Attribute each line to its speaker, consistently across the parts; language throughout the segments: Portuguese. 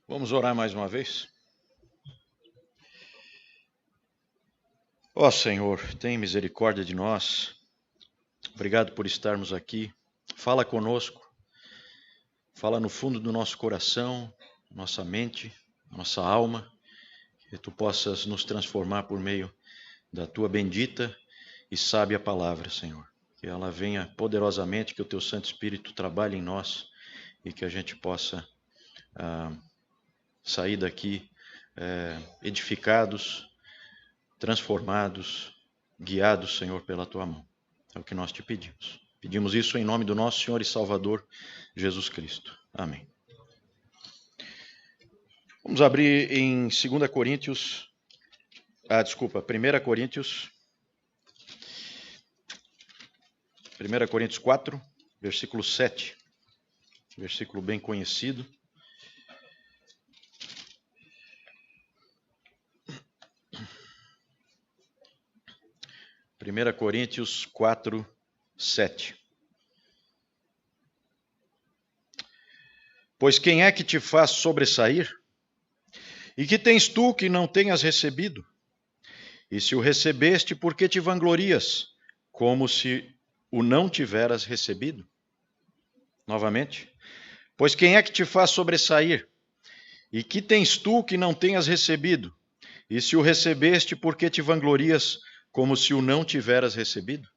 Speaker 1: Vamos orar mais uma vez? Ó Senhor, tem misericórdia de nós. Obrigado por estarmos aqui. Fala conosco. Fala no fundo do nosso coração, nossa mente, nossa alma. Que Tu possas nos transformar por meio da Tua bendita e sábia palavra, Senhor. Que ela venha poderosamente, que o Teu Santo Espírito trabalhe em nós e que a gente possa sair daqui edificados, transformados, guiados, Senhor, pela Tua mão. É o que nós te pedimos. Pedimos isso em nome do nosso Senhor e Salvador, Jesus Cristo. Amém. Vamos abrir em 1 Coríntios 4, versículo 7. Versículo bem conhecido. Primeira Coríntios 4, 7. Pois quem é que te faz sobressair? E que tens tu que não tenhas recebido? E se o recebeste, por que te vanglorias, como se o não tiveras recebido? Novamente. Pois quem é que te faz sobressair? E que tens tu que não tenhas recebido? E se o recebeste, por que te vanglorias, como se o não tiveras recebido?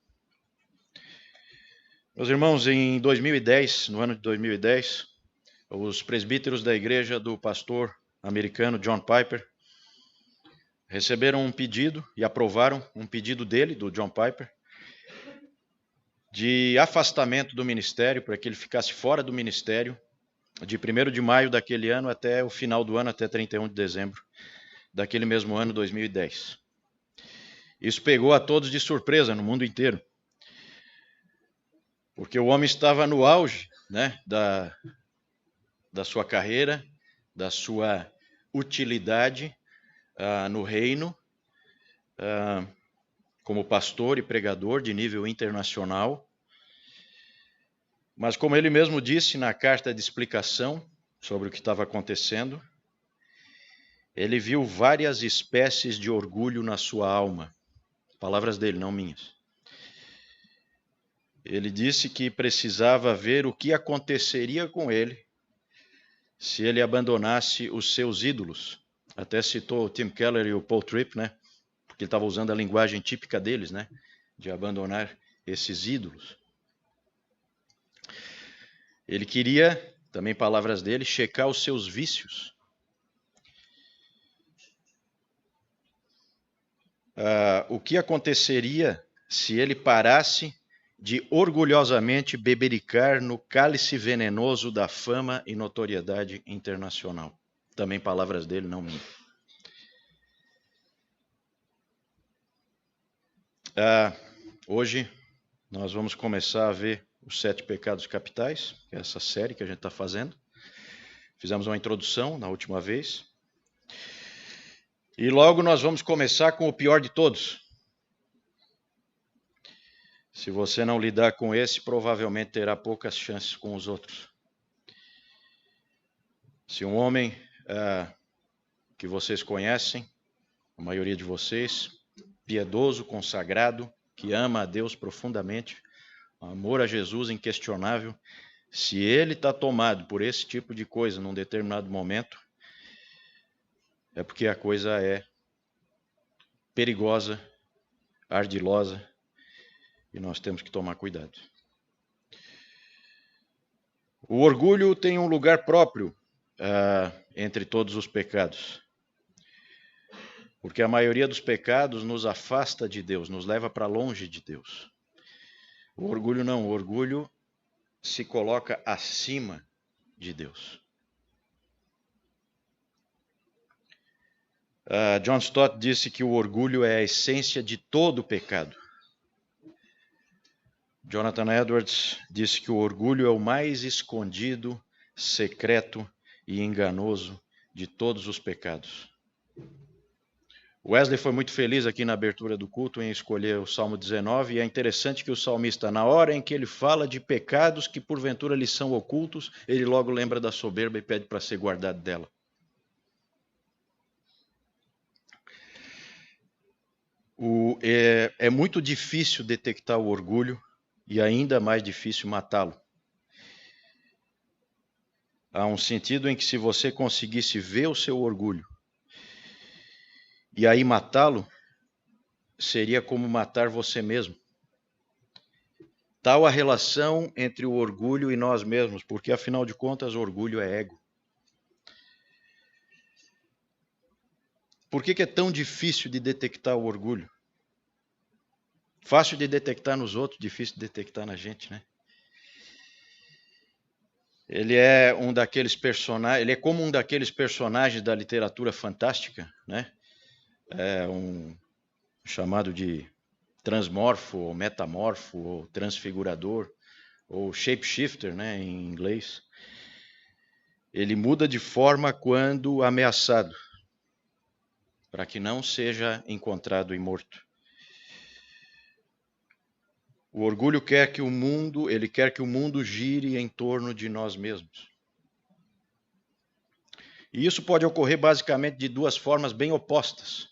Speaker 1: Meus irmãos, em 2010, no ano de 2010, os presbíteros da igreja do pastor americano John Piper receberam um pedido e aprovaram um pedido dele, do John Piper, de afastamento do ministério, para que ele ficasse fora do ministério, de 1º de maio daquele ano até o final do ano, até 31 de dezembro daquele mesmo ano, 2010. Isso pegou a todos de surpresa no mundo inteiro, porque o homem estava no auge, né, da sua carreira, da sua utilidade no reino, como pastor e pregador de nível internacional. Mas como ele mesmo disse na carta de explicação sobre o que estava acontecendo, ele viu várias espécies de orgulho na sua alma. Palavras dele, não minhas. Ele disse que precisava ver o que aconteceria com ele se ele abandonasse os seus ídolos. Até citou o Tim Keller e o Paul Tripp, né? Porque ele estava usando a linguagem típica deles, né? De abandonar esses ídolos. Ele queria, também palavras dele, checar os seus vícios. O que aconteceria se ele parasse de orgulhosamente bebericar no cálice venenoso da fama e notoriedade internacional? Também palavras dele, não minhas. Hoje nós vamos começar a ver os 7 pecados capitais, que é essa série que a gente está fazendo. Fizemos uma introdução na última vez. E logo nós vamos começar com o pior de todos. Se você não lidar com esse, provavelmente terá poucas chances com os outros. Se um homem que vocês conhecem, a maioria de vocês, piedoso, consagrado, que ama a Deus profundamente, amor a Jesus inquestionável, se ele está tomado por esse tipo de coisa num determinado momento, é porque a coisa é perigosa, ardilosa, e nós temos que tomar cuidado. O orgulho tem um lugar próprio entre todos os pecados, porque a maioria dos pecados nos afasta de Deus, nos leva para longe de Deus. O orgulho não, o orgulho se coloca acima de Deus. John Stott disse que o orgulho é a essência de todo pecado. Jonathan Edwards disse que o orgulho é o mais escondido, secreto e enganoso de todos os pecados. Wesley foi muito feliz aqui na abertura do culto em escolher o Salmo 19, e é interessante que o salmista, na hora em que ele fala de pecados que porventura lhe são ocultos, ele logo lembra da soberba e pede para ser guardado dela. É muito difícil detectar o orgulho e ainda mais difícil matá-lo. Há um sentido em que, se você conseguisse ver o seu orgulho e aí matá-lo, seria como matar você mesmo. Tal a relação entre o orgulho e nós mesmos, porque afinal de contas, orgulho é ego. Por que é tão difícil de detectar o orgulho? Fácil de detectar nos outros, difícil de detectar na gente, né? Ele é como um daqueles personagens da literatura fantástica, né? É um chamado de transmorfo, ou metamorfo, ou transfigurador, ou shapeshifter, né, em inglês. Ele muda de forma quando ameaçado, para que não seja encontrado e morto. O orgulho quer que o mundo gire em torno de nós mesmos. E isso pode ocorrer basicamente de duas formas bem opostas.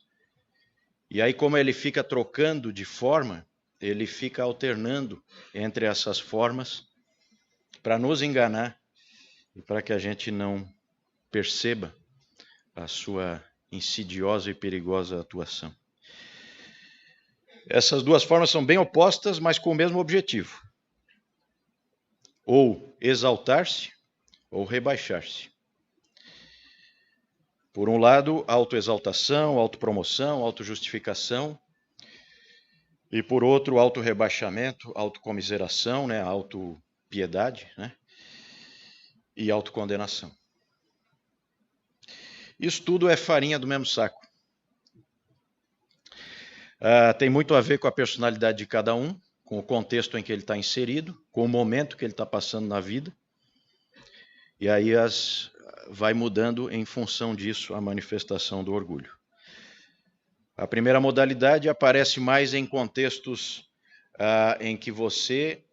Speaker 1: E aí, como ele fica trocando de forma, ele fica alternando entre essas formas para nos enganar e para que a gente não perceba a sua insidiosa e perigosa atuação. Essas duas formas são bem opostas, mas com o mesmo objetivo: ou exaltar-se ou rebaixar-se. Por um lado, autoexaltação, autopromoção, autojustificação. E por outro, autorrebaixamento, autocomiseração, né, autopiedade, né, e autocondenação. Isso tudo é farinha do mesmo saco. Tem muito a ver com a personalidade de cada um, com o contexto em que ele está inserido, com o momento que ele está passando na vida. E aí vai mudando em função disso a manifestação do orgulho. A primeira modalidade aparece mais em contextos em que você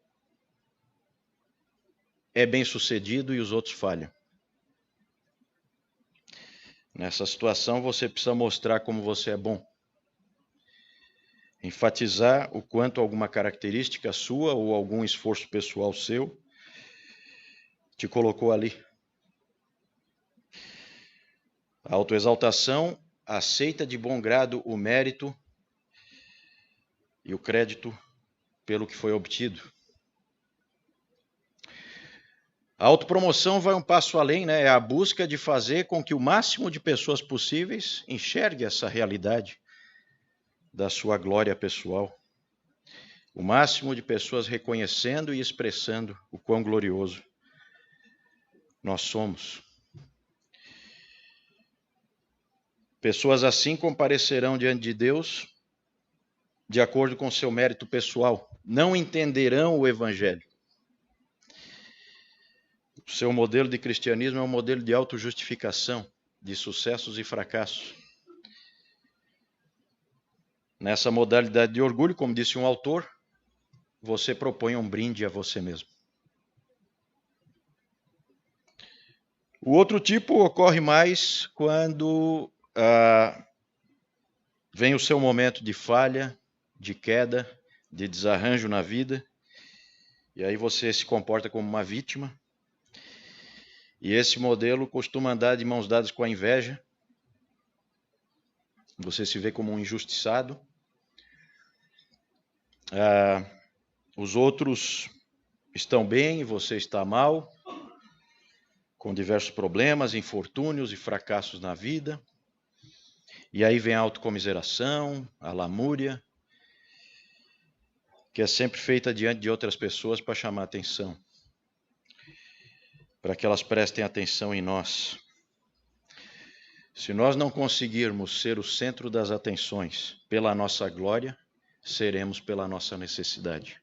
Speaker 1: é bem-sucedido e os outros falham. Nessa situação, você precisa mostrar como você é bom. Enfatizar o quanto alguma característica sua ou algum esforço pessoal seu te colocou ali. A autoexaltação aceita de bom grado o mérito e o crédito pelo que foi obtido. A autopromoção vai um passo além, né? É a busca de fazer com que o máximo de pessoas possíveis enxergue essa realidade da sua glória pessoal. O máximo de pessoas reconhecendo e expressando o quão glorioso nós somos. Pessoas assim comparecerão diante de Deus de acordo com seu mérito pessoal. Não entenderão o Evangelho. O seu modelo de cristianismo é um modelo de autojustificação, de sucessos e fracassos. Nessa modalidade de orgulho, como disse um autor, você propõe um brinde a você mesmo. O outro tipo ocorre mais quando vem o seu momento de falha, de queda, de desarranjo na vida, e aí você se comporta como uma vítima. E esse modelo costuma andar de mãos dadas com a inveja. Você se vê como um injustiçado. Os outros estão bem e você está mal, com diversos problemas, infortúnios e fracassos na vida. E aí vem a autocomiseração, a lamúria, que é sempre feita diante de outras pessoas para chamar atenção, para que elas prestem atenção em nós. Se nós não conseguirmos ser o centro das atenções pela nossa glória, seremos pela nossa necessidade.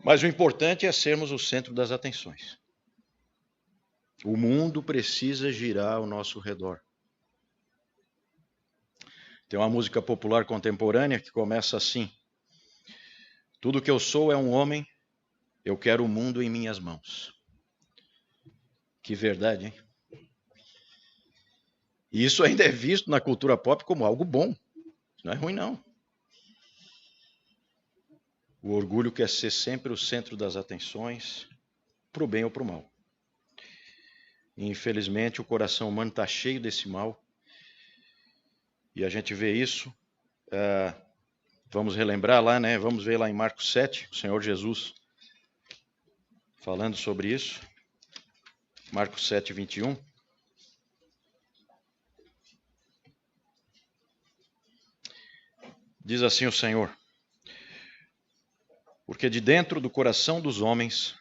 Speaker 1: Mas o importante é sermos o centro das atenções. O mundo precisa girar ao nosso redor. Tem uma música popular contemporânea que começa assim: tudo que eu sou é um homem, eu quero o mundo em minhas mãos. Que verdade, hein? E isso ainda é visto na cultura pop como algo bom. Não é ruim, não. O orgulho quer ser sempre o centro das atenções, para o bem ou para o mal. E, infelizmente, o coração humano está cheio desse mal. E a gente vê isso. Vamos relembrar lá, né? Vamos ver lá em Marcos 7, o Senhor Jesus falando sobre isso. Marcos 7, 21. Diz assim o Senhor: porque de dentro do coração dos homens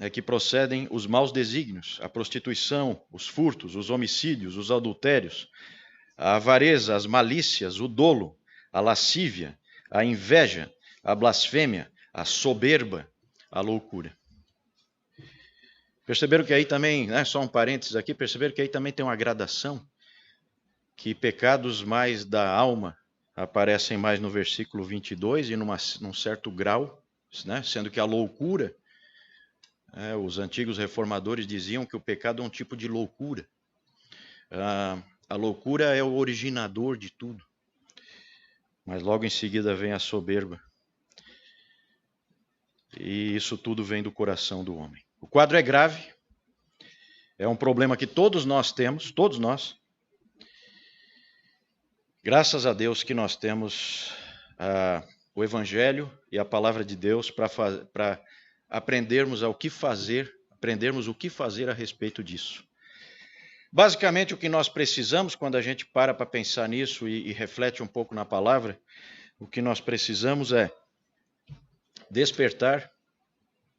Speaker 1: é que procedem os maus desígnios, a prostituição, os furtos, os homicídios, os adultérios, a avareza, as malícias, o dolo, a lascívia, a inveja, a blasfêmia, a soberba, a loucura. Perceberam que aí também, né, só um parênteses aqui, perceberam que aí também tem uma gradação, que pecados mais da alma aparecem mais no versículo 22 e num certo grau, né, sendo que a loucura, os antigos reformadores diziam que o pecado é um tipo de loucura. A loucura é o originador de tudo. Mas logo em seguida vem a soberba. E isso tudo vem do coração do homem. O quadro é grave. É um problema que todos nós temos, todos nós. Graças a Deus que nós temos o Evangelho e a Palavra de Deus para aprendermos o que fazer a respeito disso. Basicamente, o que nós precisamos, quando a gente para pensar nisso e reflete um pouco na palavra, o que nós precisamos é despertar,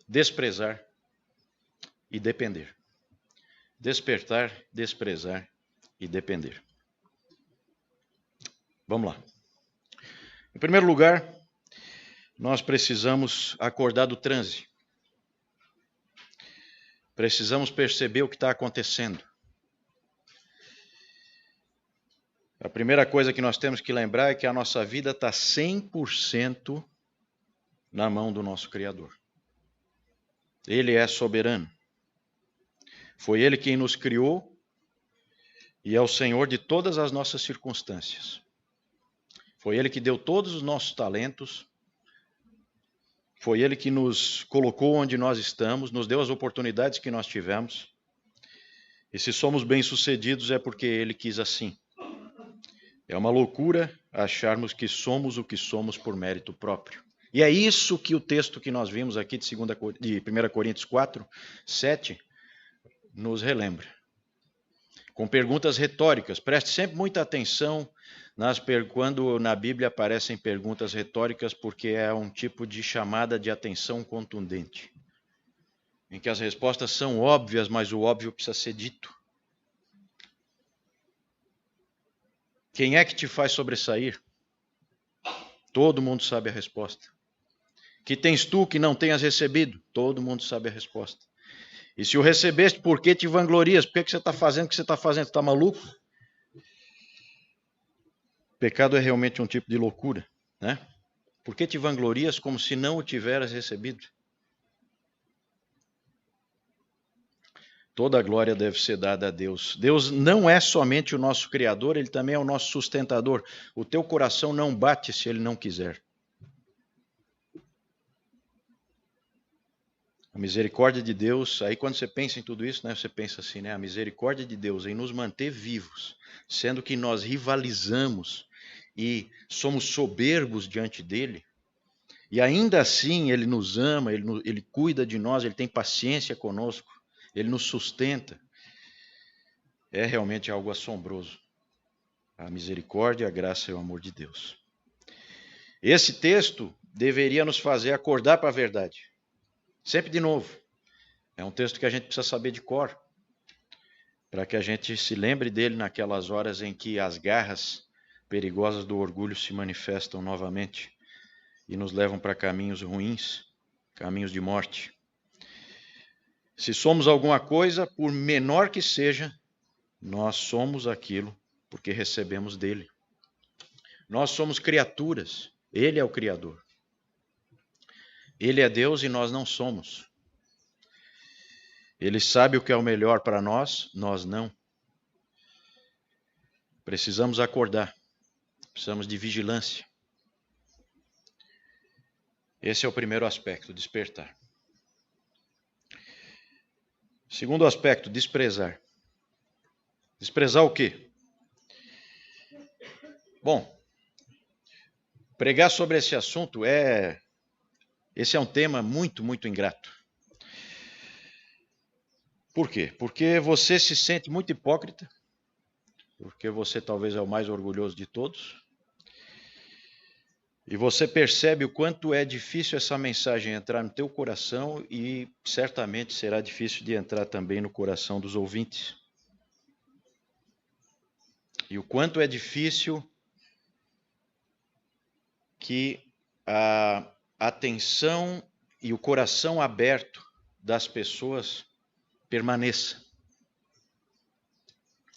Speaker 1: desprezar e depender. Despertar, desprezar e depender. Vamos lá. Em primeiro lugar, nós precisamos acordar do transe. Precisamos perceber o que está acontecendo. A primeira coisa que nós temos que lembrar é que a nossa vida está 100% na mão do nosso Criador. Ele é soberano. Foi Ele quem nos criou e é o Senhor de todas as nossas circunstâncias. Foi Ele que deu todos os nossos talentos. Foi Ele que nos colocou onde nós estamos, nos deu as oportunidades que nós tivemos. E se somos bem-sucedidos é porque Ele quis assim. É uma loucura acharmos que somos o que somos por mérito próprio. E é isso que o texto que nós vimos aqui de 1 Coríntios 4, 7, nos relembra. Com perguntas retóricas. Preste sempre muita atenção quando na Bíblia aparecem perguntas retóricas, porque é um tipo de chamada de atenção contundente, em que as respostas são óbvias, mas o óbvio precisa ser dito. Quem é que te faz sobressair? Todo mundo sabe a resposta. Que tens tu que não tenhas recebido? Todo mundo sabe a resposta. E se o recebeste, por que te vanglorias? Por que você está fazendo o que você está fazendo? Você está maluco? O pecado é realmente um tipo de loucura, né? Por que te vanglorias como se não o tiveras recebido? Toda a glória deve ser dada a Deus. Deus não é somente o nosso Criador, Ele também é o nosso sustentador. O teu coração não bate se Ele não quiser. A misericórdia de Deus, aí quando você pensa em tudo isso, né, você pensa assim, né, a misericórdia de Deus em nos manter vivos, sendo que nós rivalizamos e somos soberbos diante dele, e ainda assim Ele nos ama, Ele cuida de nós, Ele tem paciência conosco, Ele nos sustenta. É realmente algo assombroso. A misericórdia, a graça e o amor de Deus. Esse texto deveria nos fazer acordar para a verdade. Sempre de novo. É um texto que a gente precisa saber de cor, para que a gente se lembre dele naquelas horas em que as garras perigosas do orgulho se manifestam novamente e nos levam para caminhos ruins, caminhos de morte. Se somos alguma coisa, por menor que seja, nós somos aquilo porque recebemos dele. Nós somos criaturas, ele é o Criador. Ele é Deus e nós não somos. Ele sabe o que é o melhor para nós, nós não. Precisamos acordar. Precisamos de vigilância. Esse é o primeiro aspecto, despertar. Segundo aspecto, desprezar. Desprezar o quê? Bom, pregar sobre esse assunto esse é um tema muito, muito ingrato. Por quê? Porque você se sente muito hipócrita, porque você talvez é o mais orgulhoso de todos, e você percebe o quanto é difícil essa mensagem entrar no teu coração e certamente será difícil de entrar também no coração dos ouvintes. E o quanto é difícil que a atenção e o coração aberto das pessoas permaneça.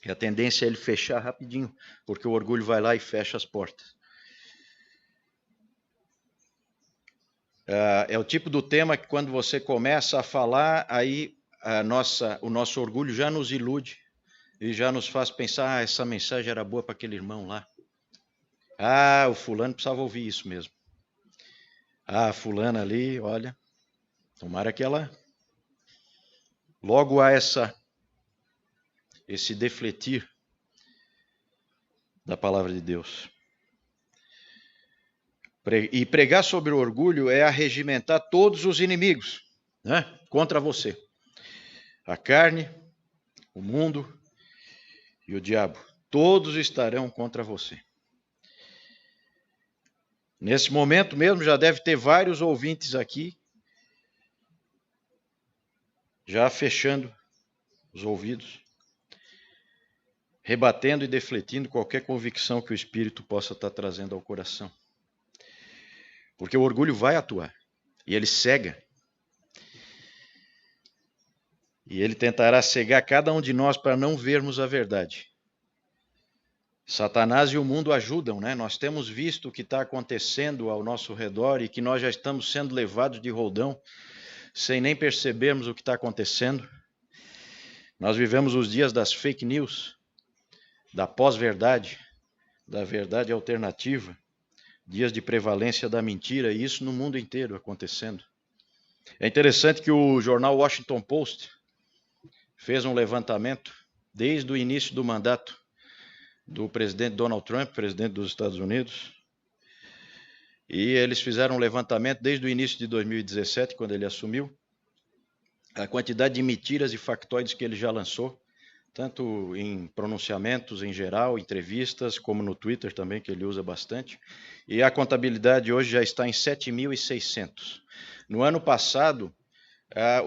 Speaker 1: E a tendência é ele fechar rapidinho, porque o orgulho vai lá e fecha as portas. É o tipo do tema que quando você começa a falar, aí o nosso orgulho já nos ilude e já nos faz pensar, essa mensagem era boa para aquele irmão lá. O fulano precisava ouvir isso mesmo. A fulana ali, olha, tomara que ela... Logo há esse defletir da palavra de Deus. E pregar sobre o orgulho é arregimentar todos os inimigos, né, contra você. A carne, o mundo e o diabo. Todos estarão contra você. Nesse momento mesmo já deve ter vários ouvintes aqui, já fechando os ouvidos, rebatendo e defletindo qualquer convicção que o Espírito possa estar trazendo ao coração. Porque o orgulho vai atuar, e ele cega. E ele tentará cegar cada um de nós para não vermos a verdade. Satanás e o mundo ajudam, né? Nós temos visto o que está acontecendo ao nosso redor e que nós já estamos sendo levados de roldão, sem nem percebermos o que está acontecendo. Nós vivemos os dias das fake news, da pós-verdade, da verdade alternativa, dias de prevalência da mentira, e isso no mundo inteiro acontecendo. É interessante que o jornal Washington Post fez um levantamento desde o início do mandato do presidente Donald Trump, presidente dos Estados Unidos, e eles fizeram um levantamento desde o início de 2017, quando ele assumiu, a quantidade de mentiras e factoides que ele já lançou, tanto em pronunciamentos em geral, entrevistas, como no Twitter também, que ele usa bastante, e a contabilidade hoje já está em 7.600. No ano passado,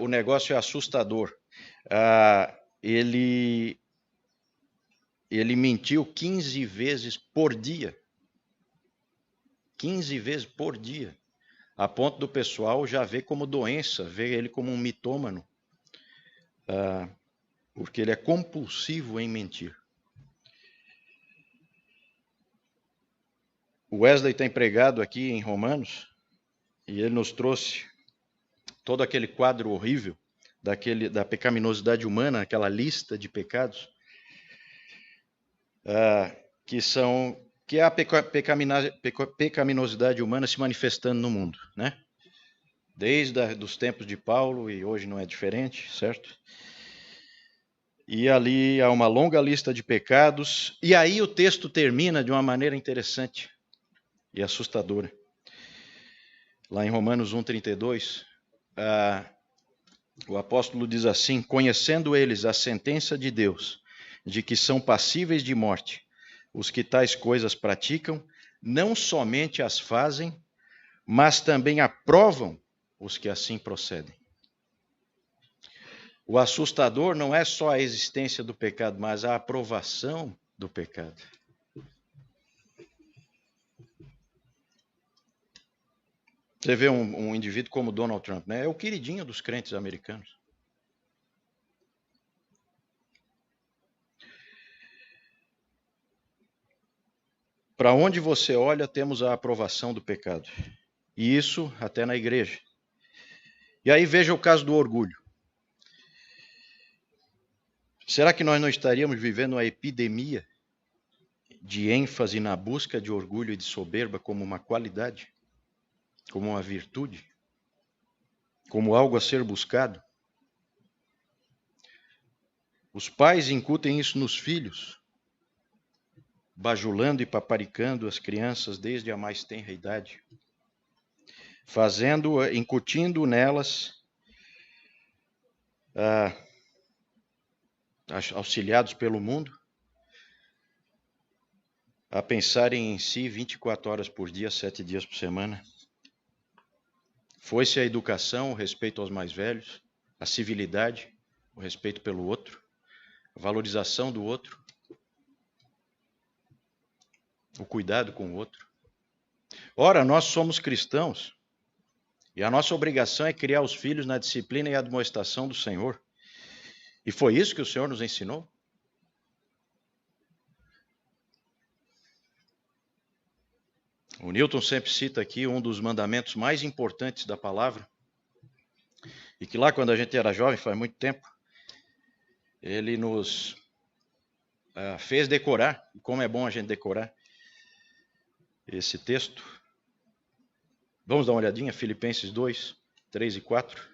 Speaker 1: o negócio é assustador. Ele mentiu 15 vezes por dia. 15 vezes por dia. A ponto do pessoal já ver como doença, ver ele como um mitômano. Porque ele é compulsivo em mentir. O Wesley tem pregado aqui em Romanos, e ele nos trouxe todo aquele quadro horrível da pecaminosidade humana, aquela lista de pecados, que é a pecaminosidade humana se manifestando no mundo, né? Desde os tempos de Paulo, e hoje não é diferente, certo? E ali há uma longa lista de pecados, e aí o texto termina de uma maneira interessante e assustadora. Lá em Romanos 1,32, o apóstolo diz assim: conhecendo eles a sentença de Deus, de que são passíveis de morte, os que tais coisas praticam, não somente as fazem, mas também aprovam os que assim procedem. O assustador não é só a existência do pecado, mas a aprovação do pecado. Você vê um indivíduo como Donald Trump, né? É o queridinho dos crentes americanos. Para onde você olha, temos a aprovação do pecado. E isso até na igreja. E aí veja o caso do orgulho. Será que nós não estaríamos vivendo uma epidemia de ênfase na busca de orgulho e de soberba como uma qualidade, como uma virtude, como algo a ser buscado. Os pais incutem isso nos filhos, bajulando e paparicando as crianças desde a mais tenra idade, incutindo nelas, auxiliados pelo mundo, a pensarem em si 24 horas por dia, 7 dias por semana. Foi-se a educação, o respeito aos mais velhos, a civilidade, o respeito pelo outro, a valorização do outro, o cuidado com o outro. Ora, nós somos cristãos e a nossa obrigação é criar os filhos na disciplina e admoestação do Senhor. E foi isso que o Senhor nos ensinou? O Newton sempre cita aqui um dos mandamentos mais importantes da palavra, e que lá quando a gente era jovem, faz muito tempo, ele nos fez decorar, e como é bom a gente decorar esse texto. Vamos dar uma olhadinha, Filipenses 2, 3 e 4.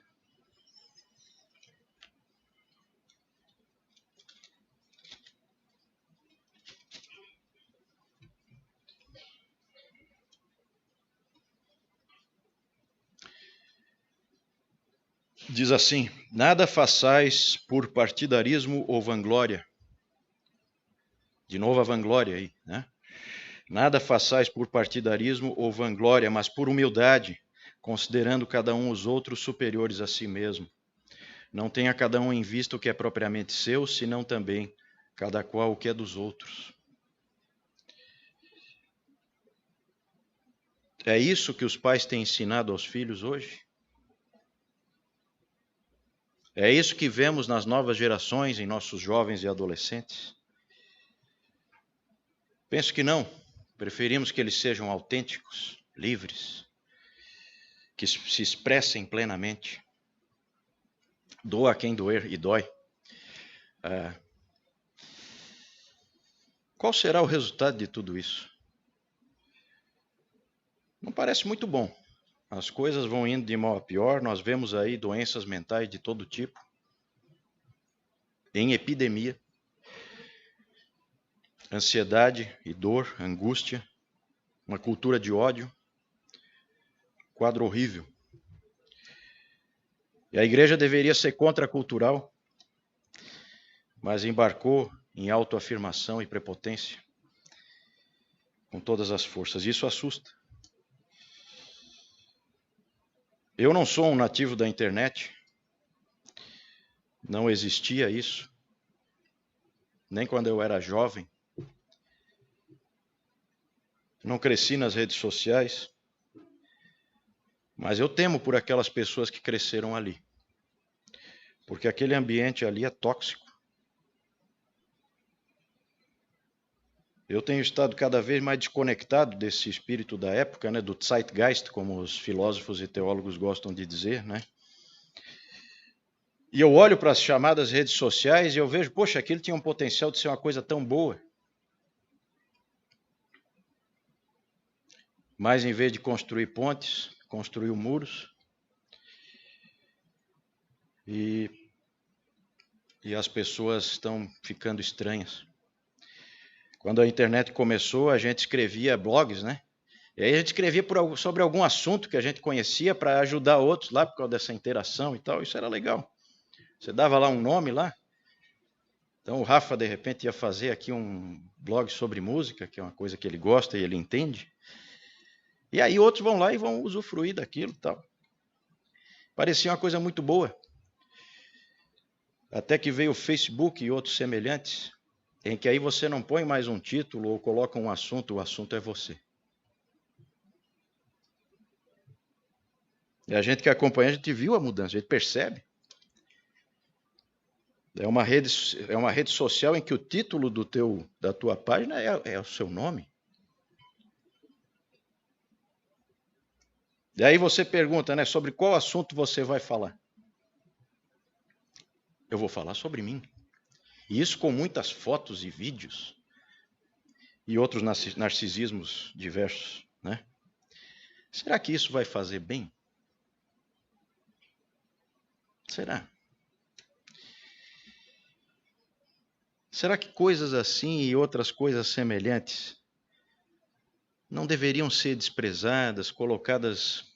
Speaker 1: Diz assim: nada façais por partidarismo ou vanglória. De novo a vanglória aí, né? Nada façais por partidarismo ou vanglória, mas por humildade, considerando cada um os outros superiores a si mesmo. Não tenha cada um em vista o que é propriamente seu, senão também cada qual o que é dos outros. É isso que os pais têm ensinado aos filhos hoje? É isso que vemos nas novas gerações, em nossos jovens e adolescentes? Penso que não. Preferimos que eles sejam autênticos, livres, que se expressem plenamente. Doa quem doer e dói. Qual será o resultado de tudo isso? Não parece muito bom. As coisas vão indo de mal a pior, nós vemos aí doenças mentais de todo tipo, em epidemia, ansiedade e dor, angústia, uma cultura de ódio, quadro horrível. E a igreja deveria ser contracultural, mas embarcou em autoafirmação e prepotência com todas as forças. Isso assusta. Eu não sou um nativo da internet, não existia isso, nem quando eu era jovem. Não cresci nas redes sociais, mas eu temo por aquelas pessoas que cresceram ali, porque aquele ambiente ali é tóxico. Eu tenho estado cada vez mais desconectado desse espírito da época, né, do Zeitgeist, como os filósofos e teólogos gostam de dizer, né? E eu olho para as chamadas redes sociais e eu vejo, poxa, aquilo tinha um potencial de ser uma coisa tão boa. Mas em vez de construir pontes, construiu muros. E as pessoas estão ficando estranhas. Quando a internet começou, a gente escrevia blogs, né? E aí a gente escrevia sobre algum assunto que a gente conhecia para ajudar outros lá, por causa dessa interação e tal. Isso era legal. Você dava lá um nome lá. Então o Rafa, de repente, ia fazer aqui um blog sobre música, que é uma coisa que ele gosta e ele entende. E aí outros vão lá e vão usufruir daquilo e tal. Parecia uma coisa muito boa. Até que veio o Facebook e outros semelhantes, em que aí você não põe mais um título ou coloca um assunto, o assunto é você. E a gente que acompanha, a gente viu a mudança, a gente percebe. É uma rede social em que o título da tua página é o seu nome. E aí você pergunta, né, sobre qual assunto você vai falar? Eu vou falar sobre mim. E isso com muitas fotos e vídeos. e outros narcisismos diversos, né? Será que isso vai fazer bem? Será? Será que coisas assim e outras coisas semelhantes não deveriam ser desprezadas, colocadas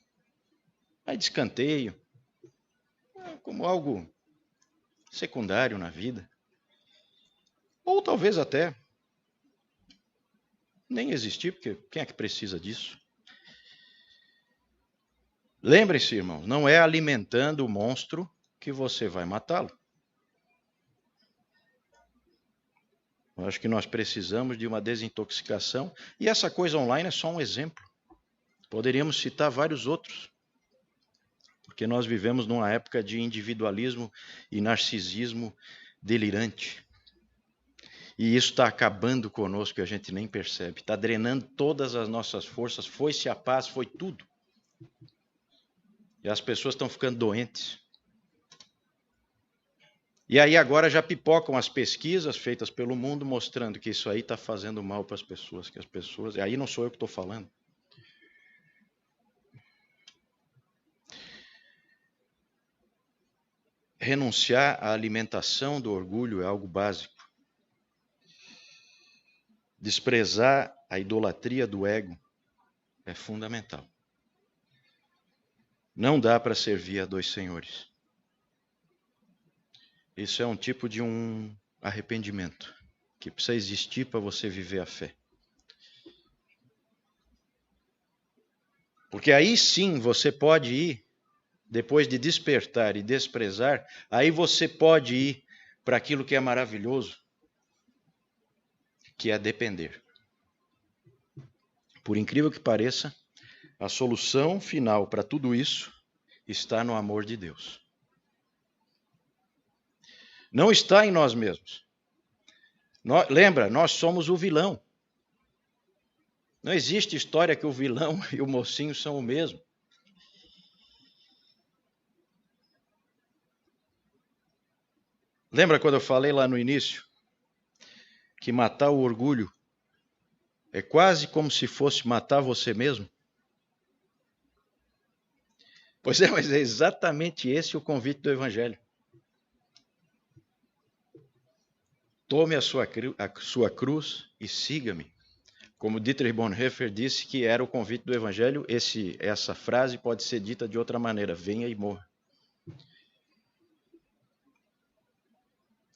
Speaker 1: a escanteio, como algo secundário na vida? Ou talvez até nem existir, porque quem é que precisa disso? Lembre-se, irmãos, não é alimentando o monstro que você vai matá-lo. Eu acho que nós precisamos de uma desintoxicação, e essa coisa online é só um exemplo. Poderíamos citar vários outros, porque nós vivemos numa época de individualismo e narcisismo delirante. E isso está acabando conosco e a gente nem percebe. Está drenando todas as nossas forças, foi-se a paz, foi tudo. E as pessoas estão ficando doentes. E aí agora já pipocam as pesquisas feitas pelo mundo mostrando que isso aí está fazendo mal para as pessoas, que as pessoas... E aí não sou eu que estou falando. Renunciar à alimentação do orgulho é algo básico. Desprezar a idolatria do ego é fundamental. Não dá para servir a dois senhores. Isso é um tipo de um arrependimento que precisa existir para você viver a fé. Porque aí sim você pode ir, depois de despertar e desprezar, aí você pode ir para aquilo que é maravilhoso, que é depender. Por incrível que pareça, a solução final para tudo isso está no amor de Deus. Não está em nós mesmos. Lembra, nós somos o vilão. Não existe história que o vilão e o mocinho são o mesmo. Lembra quando eu falei lá no início que matar o orgulho é quase como se fosse matar você mesmo? Pois é, mas é exatamente esse o convite do Evangelho. Tome a sua cruz e siga-me. Como Dietrich Bonhoeffer disse que era o convite do Evangelho, essa frase pode ser dita de outra maneira: venha e morra.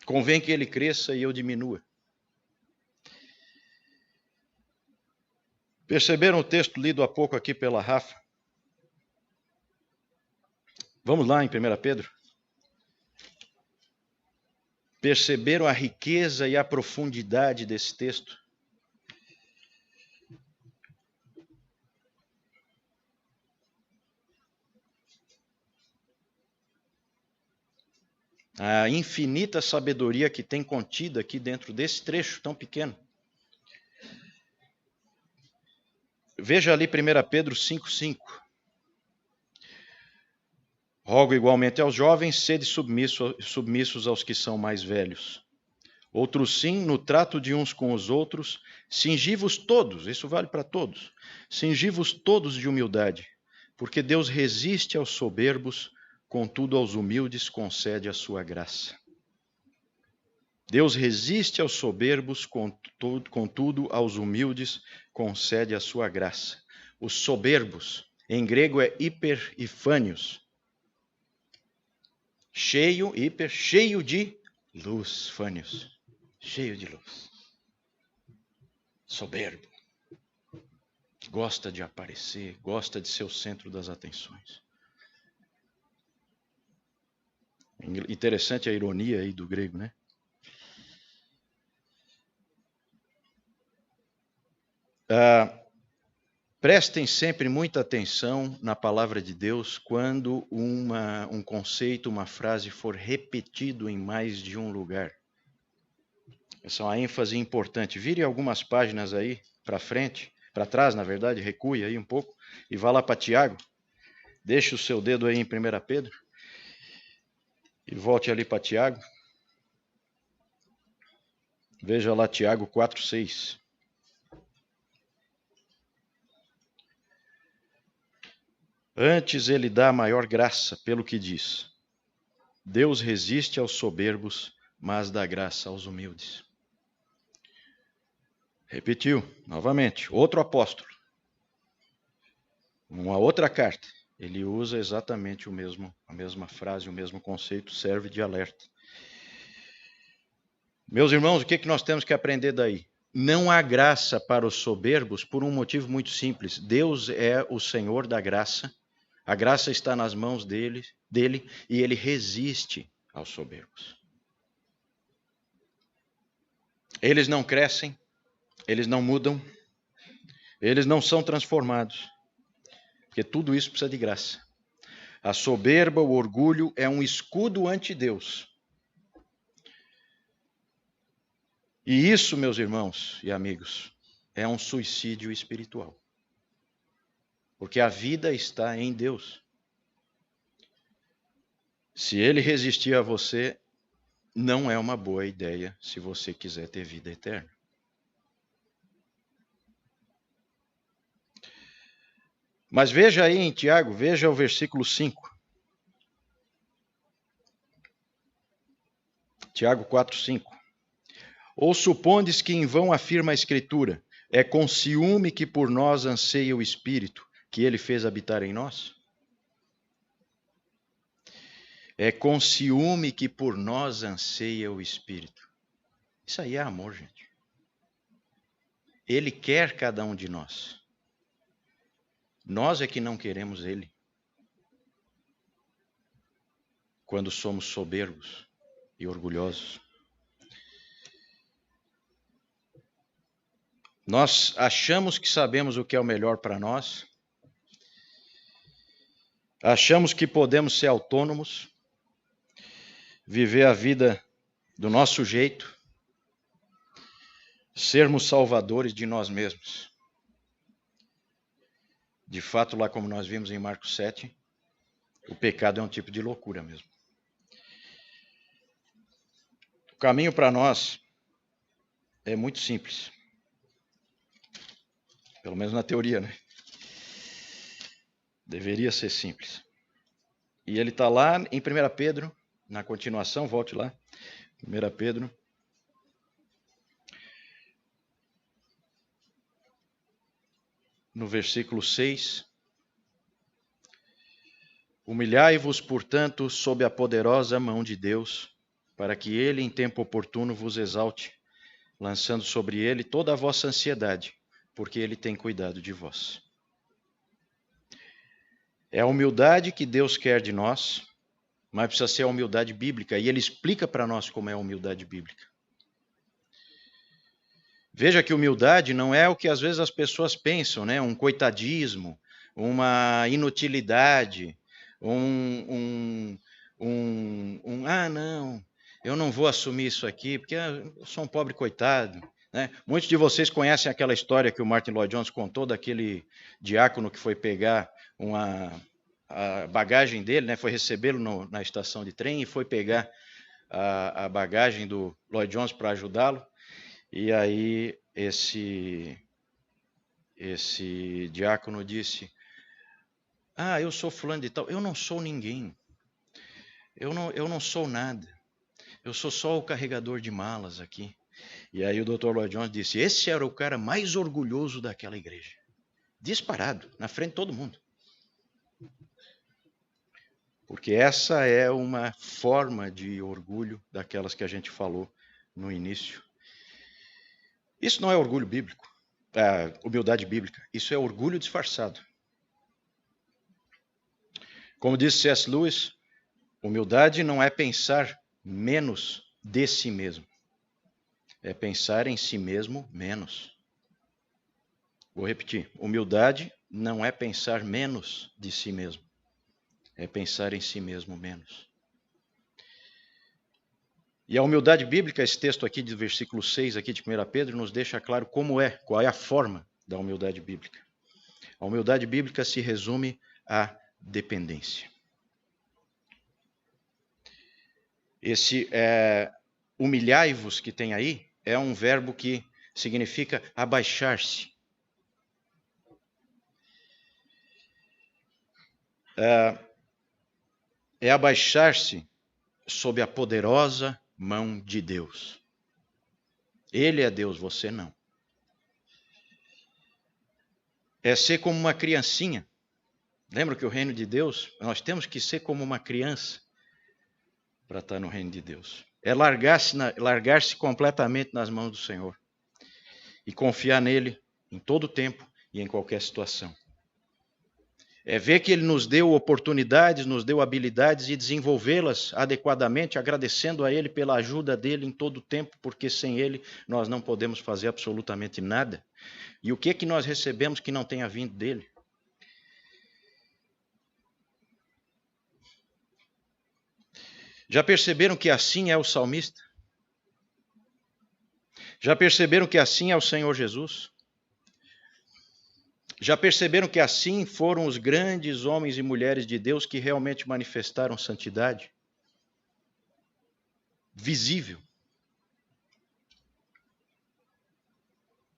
Speaker 1: Convém que ele cresça e eu diminua. Perceberam o texto lido há pouco aqui pela Rafa? Vamos lá em 1 Pedro. Perceberam a riqueza e a profundidade desse texto? A infinita sabedoria que tem contida aqui dentro desse trecho tão pequeno. Veja ali 1 Pedro 5,5. Rogo igualmente aos jovens, sede submissos aos que são mais velhos. Outros sim, no trato de uns com os outros, cingi-vos todos, isso vale para todos, cingi-vos todos de humildade, porque Deus resiste aos soberbos, contudo aos humildes concede a sua graça. Deus resiste aos soberbos, contudo aos humildes concede a sua graça. Os soberbos, em grego é hiperifânios, cheio de luz, fânios, cheio de luz. Soberbo. Gosta de aparecer, gosta de ser o centro das atenções. Interessante a ironia aí do grego, né? Prestem sempre muita atenção na palavra de Deus quando um conceito, uma frase for repetido em mais de um lugar. Essa é uma ênfase importante. Vire algumas páginas aí para frente, para trás, na verdade, recue aí um pouco e vá lá para Tiago. Deixe o seu dedo aí em 1 Pedro e volte ali para Tiago. Veja lá Tiago 4,6. Antes ele dá maior graça, pelo que diz: Deus resiste aos soberbos, mas dá graça aos humildes. Repetiu, novamente, outro apóstolo. Uma outra carta. Ele usa exatamente a mesma frase, o mesmo conceito, serve de alerta. Meus irmãos, o que nós temos que aprender daí? Não há graça para os soberbos por um motivo muito simples. Deus é o Senhor da graça. A graça está nas mãos dele e ele resiste aos soberbos. Eles não crescem, eles não mudam, eles não são transformados, porque tudo isso precisa de graça. A soberba, o orgulho é um escudo ante Deus. E isso, meus irmãos e amigos, é um suicídio espiritual. Porque a vida está em Deus. Se ele resistir a você, não é uma boa ideia se você quiser ter vida eterna. Mas veja aí em Tiago, veja o versículo 5. Tiago 4, 5. Ou supondes que em vão afirma a Escritura, é com ciúme que por nós anseia o Espírito, que ele fez habitar em nós? É com ciúme que por nós anseia o Espírito. Isso aí é amor, gente. Ele quer cada um de nós. Nós é que não queremos ele. Quando somos soberbos e orgulhosos. Nós achamos que sabemos o que é o melhor para nós. Achamos que podemos ser autônomos. Viver a vida do nosso jeito. Sermos salvadores de nós mesmos. De fato, lá como nós vimos em Marcos 7, o pecado é um tipo de loucura mesmo. O caminho para nós é muito simples. Pelo menos na teoria, né? Deveria ser simples. E ele está lá em 1 Pedro, na continuação, volte lá. 1 Pedro. No versículo 6. Humilhai-vos, portanto, sob a poderosa mão de Deus, para que ele em tempo oportuno vos exalte, lançando sobre ele toda a vossa ansiedade, porque ele tem cuidado de vós. É a humildade que Deus quer de nós, mas precisa ser a humildade bíblica, e ele explica para nós como é a humildade bíblica. Veja que humildade não é o que às vezes as pessoas pensam, né? Um coitadismo, uma inutilidade, não, eu não vou assumir isso aqui, porque eu sou um pobre coitado. Né? Muitos de vocês conhecem aquela história que o Martin Lloyd Jones contou daquele diácono que foi pegar a bagagem dele, né? Foi recebê-lo na estação de trem e foi pegar a bagagem do Lloyd Jones para ajudá-lo. E aí esse diácono disse: eu sou fulano de tal. Eu não sou ninguém. Eu não sou nada. Eu sou só o carregador de malas aqui. E aí o Dr. Lloyd Jones disse: esse era o cara mais orgulhoso daquela igreja. Disparado, na frente de todo mundo. Porque essa é uma forma de orgulho daquelas que a gente falou no início. Isso não é orgulho bíblico, humildade bíblica. Isso é orgulho disfarçado. Como disse C.S. Lewis, humildade não é pensar menos de si mesmo. É pensar em si mesmo menos. Vou repetir. Humildade não é pensar menos de si mesmo. É pensar em si mesmo menos. E a humildade bíblica, esse texto aqui do versículo 6 aqui de 1 Pedro, nos deixa claro qual é a forma da humildade bíblica. A humildade bíblica se resume à dependência. Esse humilhai-vos que tem aí é um verbo que significa abaixar-se. é abaixar-se sob a poderosa mão de Deus. Ele é Deus, você não. É ser como uma criancinha. Lembra que o reino de Deus, nós temos que ser como uma criança para estar no reino de Deus. É largar-se completamente nas mãos do Senhor e confiar nele em todo tempo e em qualquer situação. É ver que ele nos deu oportunidades, nos deu habilidades e desenvolvê-las adequadamente, agradecendo a ele pela ajuda dele em todo tempo, porque sem ele nós não podemos fazer absolutamente nada. E o que nós recebemos que não tenha vindo dele? Já perceberam que assim é o salmista? Já perceberam que assim é o Senhor Jesus? Já perceberam que assim foram os grandes homens e mulheres de Deus que realmente manifestaram santidade? Visível.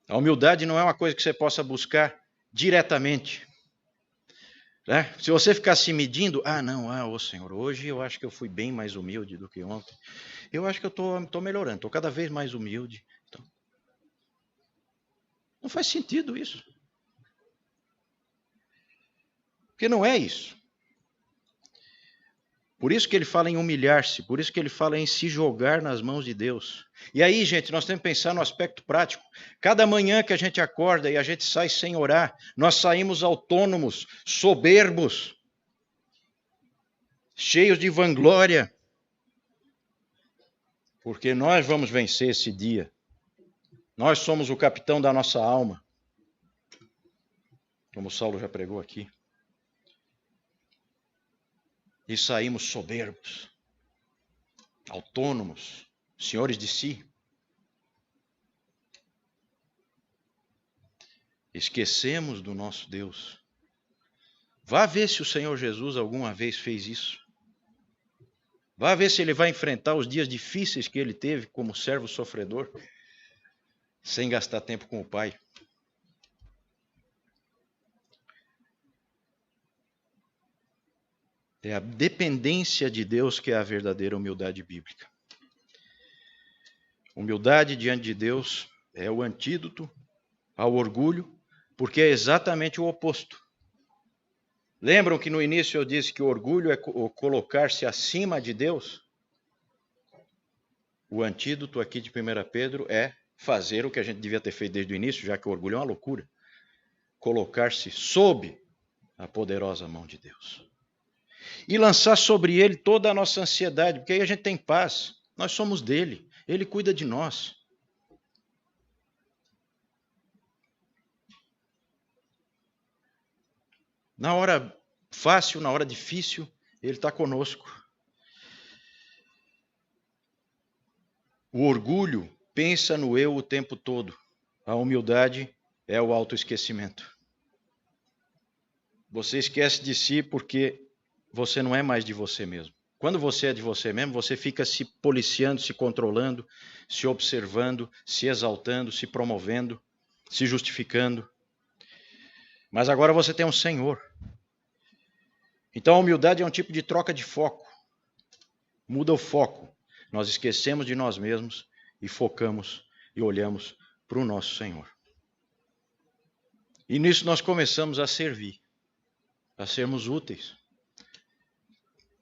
Speaker 1: A humildade não é uma coisa que você possa buscar diretamente. Né? Se você ficar se medindo, ô Senhor, hoje eu acho que eu fui bem mais humilde do que ontem. Eu acho que eu estou melhorando, estou cada vez mais humilde. Então, não faz sentido isso. Porque não é isso. Por isso que ele fala em humilhar-se, por isso que ele fala em se jogar nas mãos de Deus. E aí, gente, nós temos que pensar no aspecto prático. Cada manhã que a gente acorda e a gente sai sem orar, nós saímos autônomos, soberbos, cheios de vanglória, porque nós vamos vencer esse dia. Nós somos o capitão da nossa alma, como o Saulo já pregou aqui. E saímos soberbos, autônomos, senhores de si. Esquecemos do nosso Deus. Vá ver se o Senhor Jesus alguma vez fez isso. Vá ver se ele vai enfrentar os dias difíceis que ele teve como servo sofredor, sem gastar tempo com o Pai. É a dependência de Deus que é a verdadeira humildade bíblica. Humildade diante de Deus é o antídoto ao orgulho, porque é exatamente o oposto. Lembram que no início eu disse que o orgulho é colocar-se acima de Deus? O antídoto aqui de 1 Pedro é fazer o que a gente devia ter feito desde o início, já que o orgulho é uma loucura. Colocar-se sob a poderosa mão de Deus. E lançar sobre ele toda a nossa ansiedade, porque aí a gente tem paz. Nós somos dele, ele cuida de nós. Na hora fácil, na hora difícil, ele está conosco. O orgulho pensa no eu o tempo todo. A humildade é o autoesquecimento. Você esquece de si porque você não é mais de você mesmo. Quando você é de você mesmo, você fica se policiando, se controlando, se observando, se exaltando, se promovendo, se justificando. Mas agora você tem um Senhor. Então a humildade é um tipo de troca de foco. Muda o foco. Nós esquecemos de nós mesmos e focamos e olhamos para o nosso Senhor. E nisso nós começamos a servir, a sermos úteis,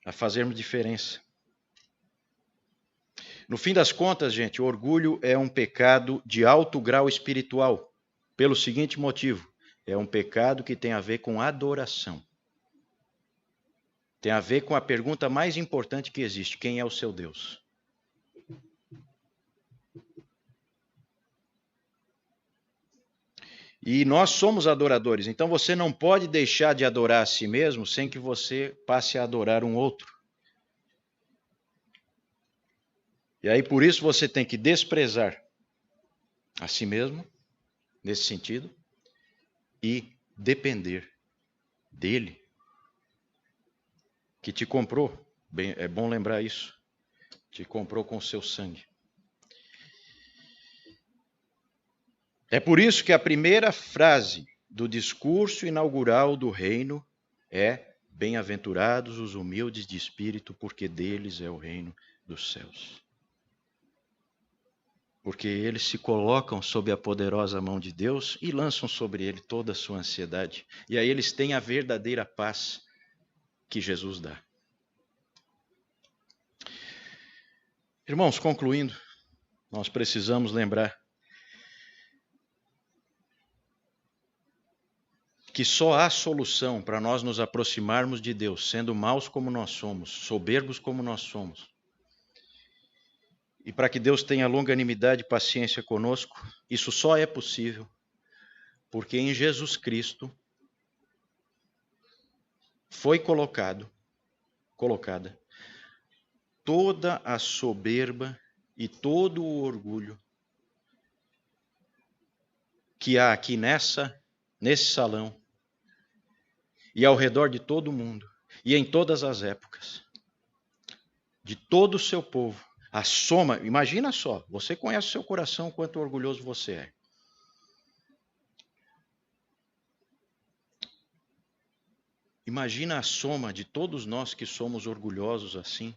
Speaker 1: a fazermos diferença. No fim das contas, gente, o orgulho é um pecado de alto grau espiritual, pelo seguinte motivo: é um pecado que tem a ver com adoração. Tem a ver com a pergunta mais importante que existe: quem é o seu Deus? E nós somos adoradores, então você não pode deixar de adorar a si mesmo sem que você passe a adorar um outro. E aí por isso você tem que desprezar a si mesmo, nesse sentido, e depender dele, que te comprou. Bem, é bom lembrar isso. Te comprou com o seu sangue. É por isso que a primeira frase do discurso inaugural do reino é: Bem-aventurados os humildes de espírito, porque deles é o reino dos céus. Porque eles se colocam sob a poderosa mão de Deus e lançam sobre ele toda a sua ansiedade. E aí eles têm a verdadeira paz que Jesus dá. Irmãos, concluindo, nós precisamos lembrar que só há solução para nós nos aproximarmos de Deus, sendo maus como nós somos, soberbos como nós somos. E para que Deus tenha longanimidade e paciência conosco, isso só é possível porque em Jesus Cristo foi colocada toda a soberba e todo o orgulho que há aqui nesse salão e ao redor de todo o mundo e em todas as épocas, de todo o seu povo. A soma, imagina só, você conhece o seu coração, quanto orgulhoso você é. Imagina a soma de todos nós que somos orgulhosos assim,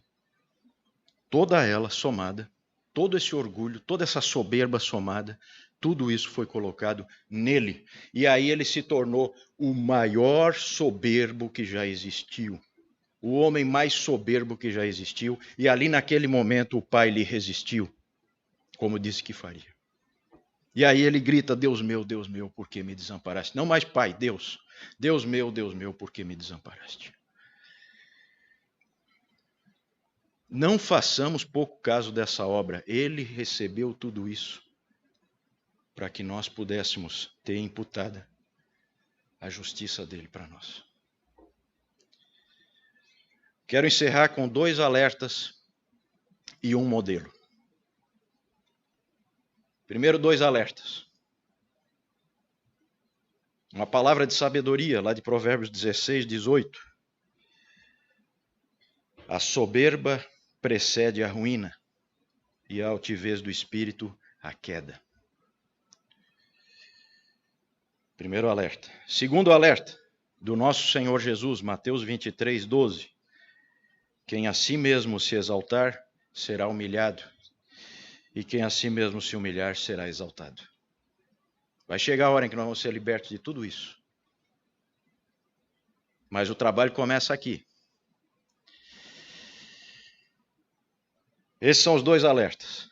Speaker 1: toda ela somada, todo esse orgulho, toda essa soberba somada, tudo isso foi colocado nele. E aí ele se tornou o maior soberbo que já existiu. O homem mais soberbo que já existiu. E ali naquele momento o Pai lhe resistiu, como disse que faria. E aí ele grita, Deus meu, por que me desamparaste? Não mais Pai, Deus. Deus meu, por que me desamparaste? Não façamos pouco caso dessa obra. Ele recebeu tudo isso para que nós pudéssemos ter imputada a justiça dele para nós. Quero encerrar com 2 alertas e um modelo. Primeiro, 2 alertas. Uma palavra de sabedoria, lá de Provérbios 16, 18. A soberba precede a ruína, e a altivez do espírito a queda. Primeiro alerta. Segundo alerta, do nosso Senhor Jesus, Mateus 23, 12. Quem a si mesmo se exaltar, será humilhado, e quem a si mesmo se humilhar, será exaltado. Vai chegar a hora em que nós vamos ser libertos de tudo isso. Mas o trabalho começa aqui. Esses são os 2 alertas.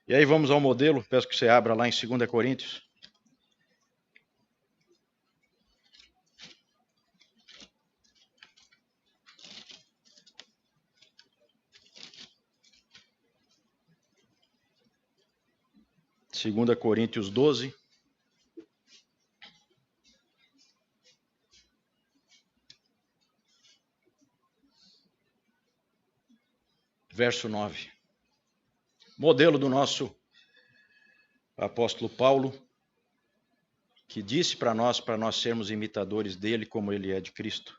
Speaker 1: E aí vamos ao modelo, peço que você abra lá em 2 Coríntios. Segunda Coríntios 12. Verso 9. Modelo do nosso apóstolo Paulo, que disse para nós sermos imitadores dele como ele é de Cristo.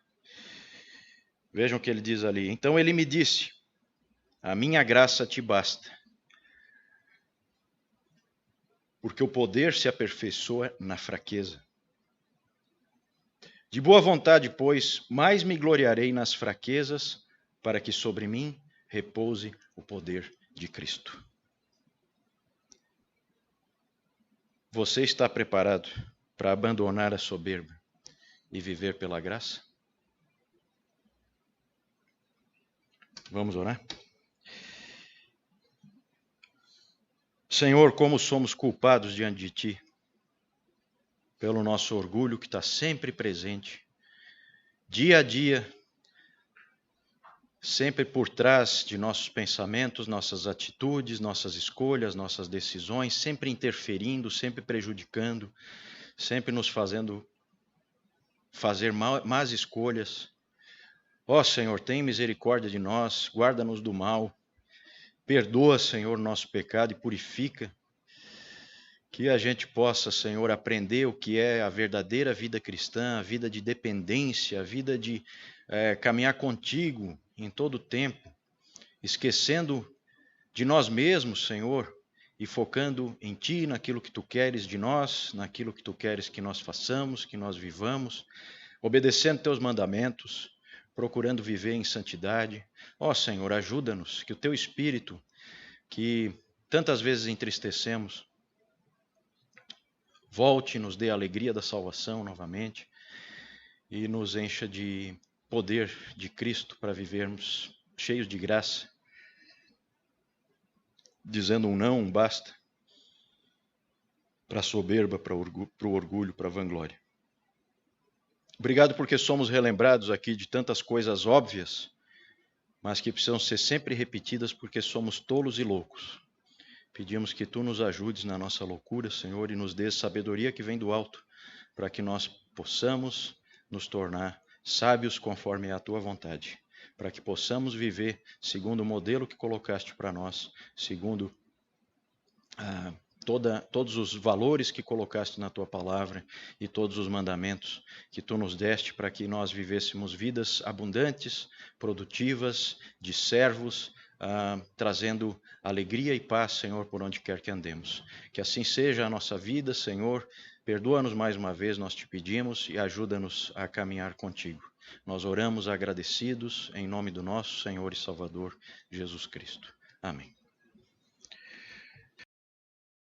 Speaker 1: Vejam o que ele diz ali. Então ele me disse, a minha graça te basta, porque o poder se aperfeiçoa na fraqueza. De boa vontade, pois, mais me gloriarei nas fraquezas, para que sobre mim repouse o poder de Cristo. Você está preparado para abandonar a soberba e viver pela graça? Vamos orar? Senhor, como somos culpados diante de Ti, pelo nosso orgulho que está sempre presente, dia a dia, sempre por trás de nossos pensamentos, nossas atitudes, nossas escolhas, nossas decisões, sempre interferindo, sempre prejudicando, sempre nos fazendo fazer más escolhas. Ó Senhor, tem misericórdia de nós, guarda-nos do mal, perdoa, Senhor, nosso pecado e purifica, que a gente possa, Senhor, aprender o que é a verdadeira vida cristã, a vida de dependência, a vida de caminhar contigo em todo o tempo, esquecendo de nós mesmos, Senhor, e focando em Ti, naquilo que Tu queres de nós, naquilo que Tu queres que nós façamos, que nós vivamos, obedecendo teus mandamentos, procurando viver em santidade. Ó Senhor, ajuda-nos, que o teu Espírito, que tantas vezes entristecemos, volte e nos dê a alegria da salvação novamente e nos encha de poder de Cristo para vivermos cheios de graça, dizendo um não, um basta, para a soberba, para o orgulho, para a vanglória. Obrigado porque somos relembrados aqui de tantas coisas óbvias, mas que precisam ser sempre repetidas porque somos tolos e loucos. Pedimos que tu nos ajudes na nossa loucura, Senhor, e nos dê sabedoria que vem do alto, para que nós possamos nos tornar sábios conforme é a tua vontade, para que possamos viver segundo o modelo que colocaste para nós, segundo todos os valores que colocaste na tua palavra e todos os mandamentos que tu nos deste para que nós vivêssemos vidas abundantes, produtivas, de servos, trazendo alegria e paz, Senhor, por onde quer que andemos. Que assim seja a nossa vida, Senhor. Perdoa-nos mais uma vez, nós te pedimos, e ajuda-nos a caminhar contigo. Nós oramos agradecidos em nome do nosso Senhor e Salvador Jesus Cristo. Amém.